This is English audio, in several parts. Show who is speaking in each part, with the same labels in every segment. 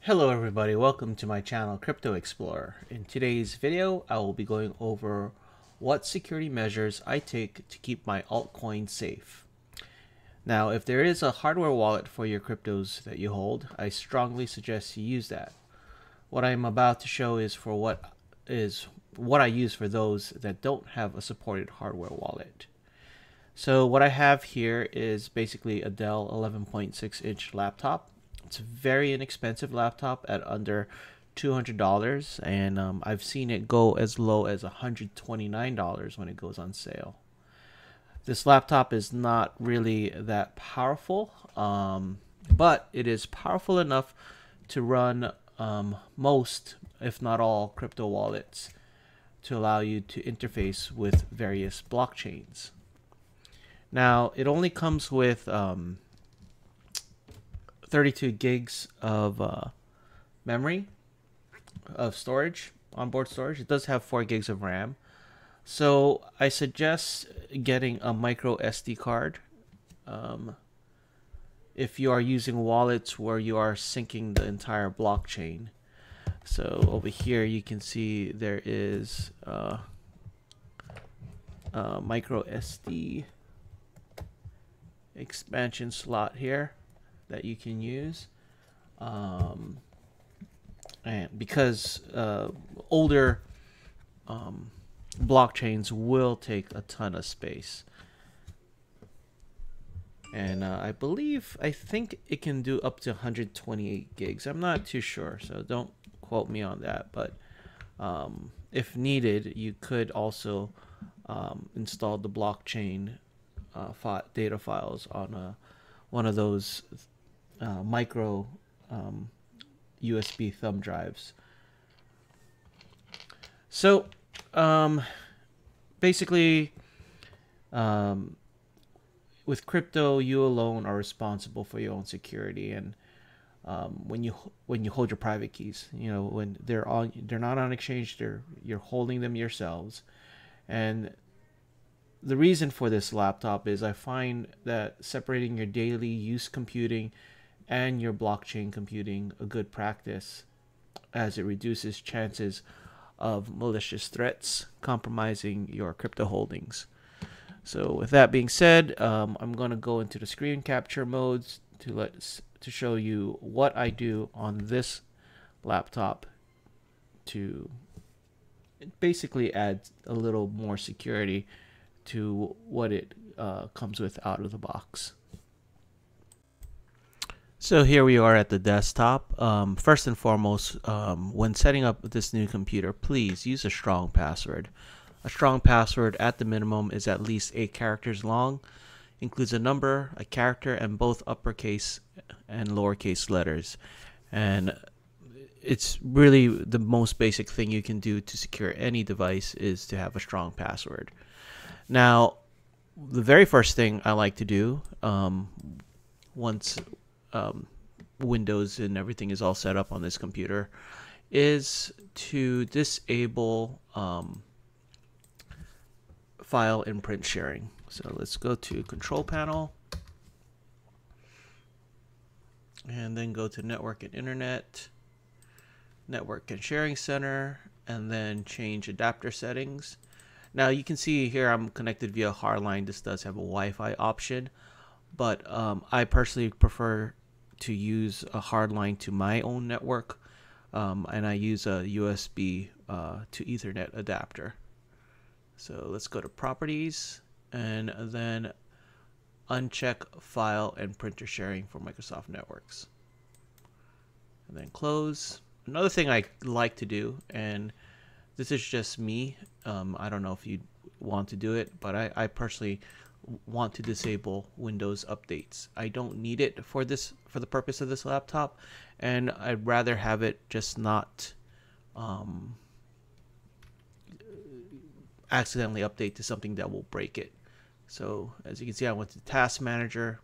Speaker 1: Hello everybody, welcome to my channel Crypto Explorer. In today's video, I will be going over what security measures I take to keep my altcoin safe. Now, if there is a hardware wallet for your cryptos that you hold, I strongly suggest you use that. What I'm about to show is what I use for those that don't have a supported hardware wallet. So what I have here is basically a Dell 11.6-inch laptop. It's a very inexpensive laptop at under $200, and I've seen it go as low as $129 when it goes on sale. This laptop is not really that powerful, but it is powerful enough to run most, if not all, crypto wallets to allow you to interface with various blockchains. Now, it only comes with 32 gigs of memory, of storage, onboard storage. It does have 4 gigs of RAM. So I suggest getting a micro SD card if you are using wallets where you are syncing the entire blockchain. So over here you can see there is a micro SD expansion slot here that you can use, and because older blockchains will take a ton of space, and I think it can do up to 128 gigs. I'm not too sure, so don't quote me on that, but if needed, you could also install the blockchain data files on one of those micro USB thumb drives. So basically, with crypto, you alone are responsible for your own security, and when you hold your private keys, when they're not on exchange, you're holding them yourselves. And the reason for this laptop is I find that separating your daily use computing and your blockchain computing a good practice, as it reduces chances of malicious threats compromising your crypto holdings. So with that being said, I'm going to go into the screen capture modes to show you what I do on this laptop to basically add a little more security to what it comes with out of the box. So here we are at the desktop. First and foremost, when setting up this new computer, please use a strong password. A strong password at the minimum is at least 8 characters long, includes a number, a character, and both uppercase and lowercase letters. And it's really the most basic thing you can do to secure any device is to have a strong password. Now, the very first thing I like to do once Windows and everything is all set up on this computer is to disable file and print sharing. So let's go to Control Panel and then go to Network and Internet, Network and Sharing Center, and then change adapter settings. Now you can see here I'm connected via hardline. This does have a Wi-Fi option, but I personally prefer to use a hardline to my own network, and I use a USB to Ethernet adapter. So let's go to Properties and then uncheck File and Printer Sharing for Microsoft Networks, and then close. Another thing I like to do, and this is just me, I don't know if you want to do it, but I personally want to disable Windows updates. I don't need it for the purpose of this laptop, and I'd rather have it just not accidentally update to something that will break it. So as you can see, I went to Task Manager.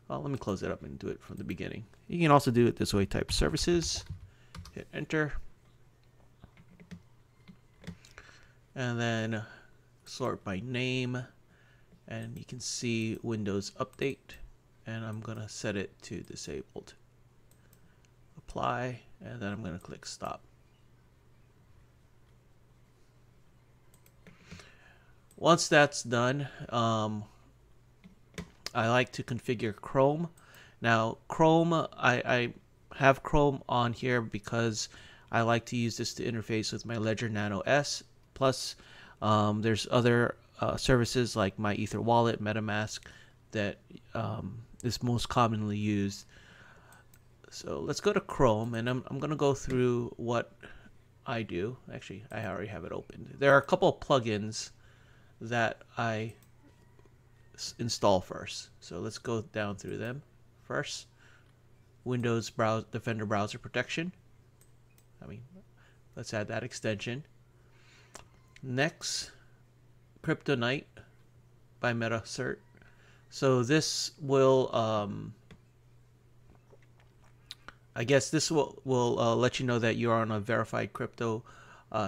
Speaker 1: Well, let me close it up and do it from the beginning. You can also do it this way: type services, hit enter, and then sort by name, and you can see Windows Update, and I'm gonna set it to disabled. apply, and then I'm going to click stop. Once that's done, I like to configure Chrome. Now, Chrome, I have Chrome on here because I like to use this to interface with my Ledger Nano S. Plus, there's other services like my Ether wallet, Metamask, that is most commonly used. So let's go to Chrome, and I'm going to go through what I do. Actually, I already have it opened. There are a couple of plugins that I install first. So let's go down through them. First, Windows Defender Browser Protection. Let's add that extension. Next, Cryptonite by MetaCert. So this will, I guess this will let you know that you are on a verified crypto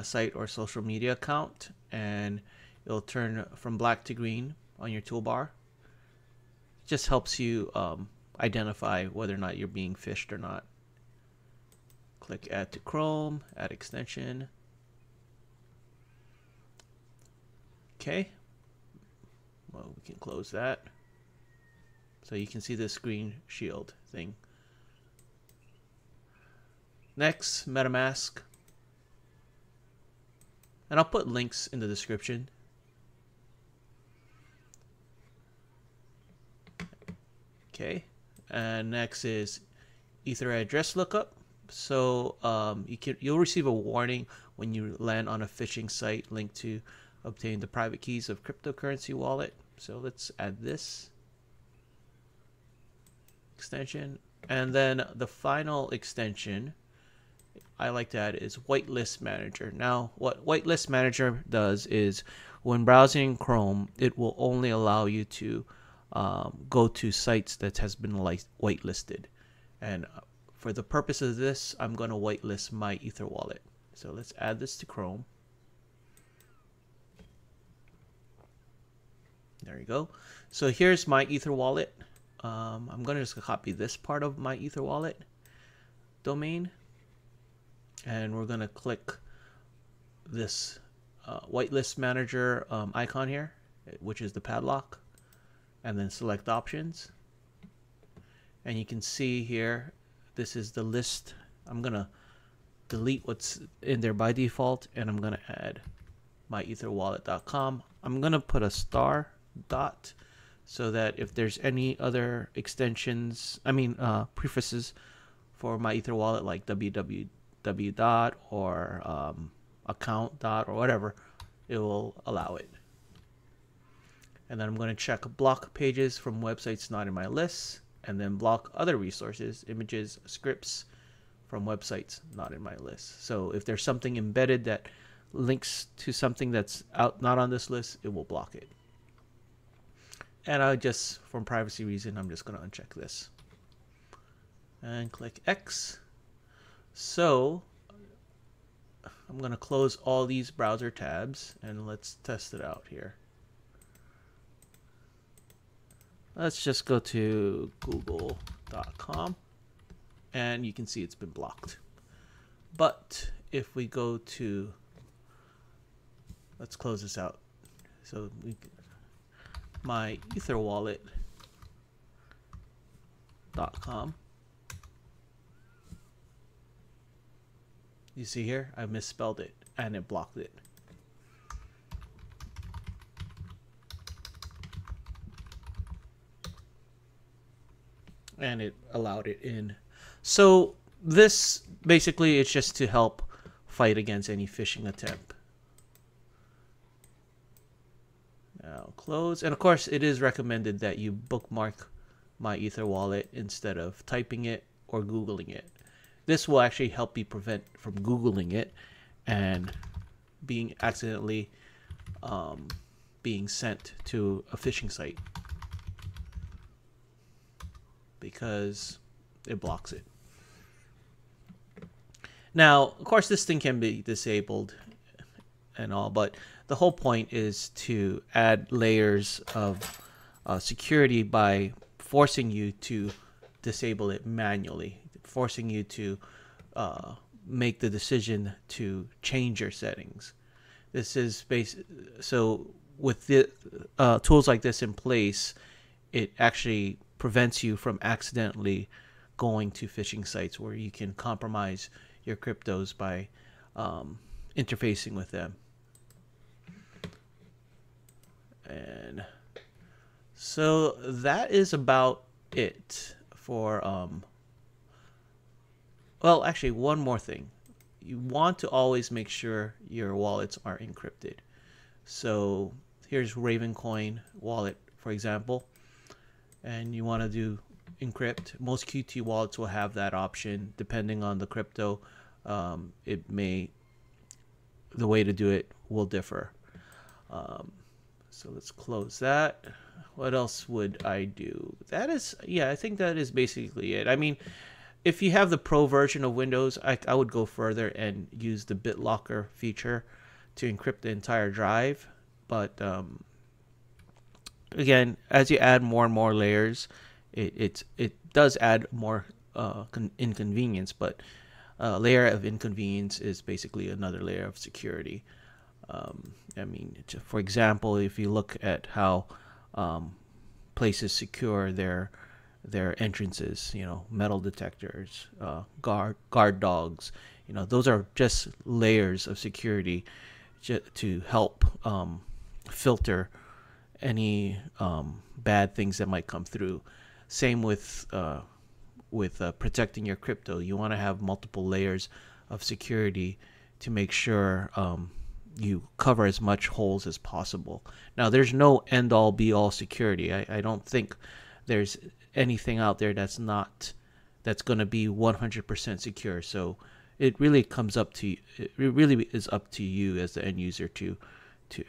Speaker 1: site or social media account, and it'll turn from black to green on your toolbar. It just helps you identify whether or not you're being phished or not. Click Add to Chrome, Add Extension. Okay. Well, we can close that. So you can see the screen shield thing. Next, Metamask. And I'll put links in the description. Okay. And next is Ether address lookup. So you'll receive a warning when you land on a phishing site linked to obtain the private keys of cryptocurrency wallet. So let's add this extension. And then the final extension I like to add is Whitelist Manager. Now, what Whitelist Manager does is when browsing Chrome, it will only allow you to go to sites that has been whitelisted. And for the purpose of this, I'm going to whitelist my Ether wallet. So let's add this to Chrome. There you go. So here's my Ether wallet. I'm going to just copy this part of my Ether wallet domain. And we're going to click this Whitelist Manager icon here, which is the padlock. And then select options. And you can see here, this is the list. I'm going to delete what's in there by default, and I'm going to add myetherwallet.com. I'm going to put a star dot so that if there's any other extensions, prefaces for my Ether wallet like www dot or account dot or whatever, it will allow it. And then I'm going to check block pages from websites not in my list, and then block other resources, images, scripts from websites not in my list. So if there's something embedded that links to something that's not on this list, it will block it. And I just, from privacy reason, I'm just going to uncheck this. And click X. So I'm going to close all these browser tabs, and let's test it out here. Let's just go to google.com, and you can see it's been blocked. But if we go to, let's close this out. So my etherwallet.com. You see here, I misspelled it and it blocked it. And it allowed it in. So this basically it's just to help fight against any phishing attempt. Now close, and of course it is recommended that you bookmark my Ether wallet instead of typing it or Googling it. This will actually help you prevent from Googling it and being accidentally being sent to a phishing site, because it blocks it. Now, of course, this thing can be disabled and all, but the whole point is to add layers of security by forcing you to disable it manually. forcing you to make the decision to change your settings. This is so with the tools like this in place, it actually prevents you from accidentally going to phishing sites where you can compromise your cryptos by interfacing with them. And so that is about it for well, actually, one more thing. You want to always make sure your wallets are encrypted. So here's Ravencoin wallet, for example, and you want to do encrypt. Most Qt wallets will have that option. Depending on the crypto, the way to do it will differ. So let's close that. What else would I do? That is, yeah, I think that is basically it. I mean, if you have the Pro version of Windows, I would go further and use the BitLocker feature to encrypt the entire drive. But again, as you add more and more layers, it does add more inconvenience. But a layer of inconvenience is basically another layer of security. I mean, for example, if you look at how places secure their entrances, you know, metal detectors, guard dogs, you know, those are just layers of security to help filter any bad things that might come through. Same with protecting your crypto. You want to have multiple layers of security to make sure you cover as much holes as possible. Now, there's no end-all be-all security. I don't think there's anything out there that's going to be 100% secure. So it really comes up to it really is up to you as the end user to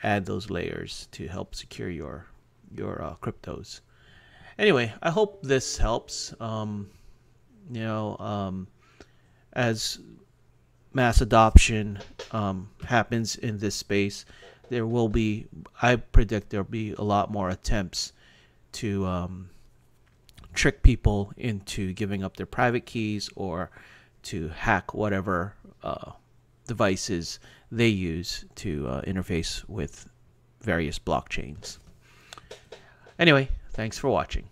Speaker 1: add those layers to help secure your cryptos. Anyway, I hope this helps. As mass adoption happens in this space, I predict there'll be a lot more attempts to trick people into giving up their private keys or to hack whatever devices they use to interface with various blockchains. Anyway, thanks for watching.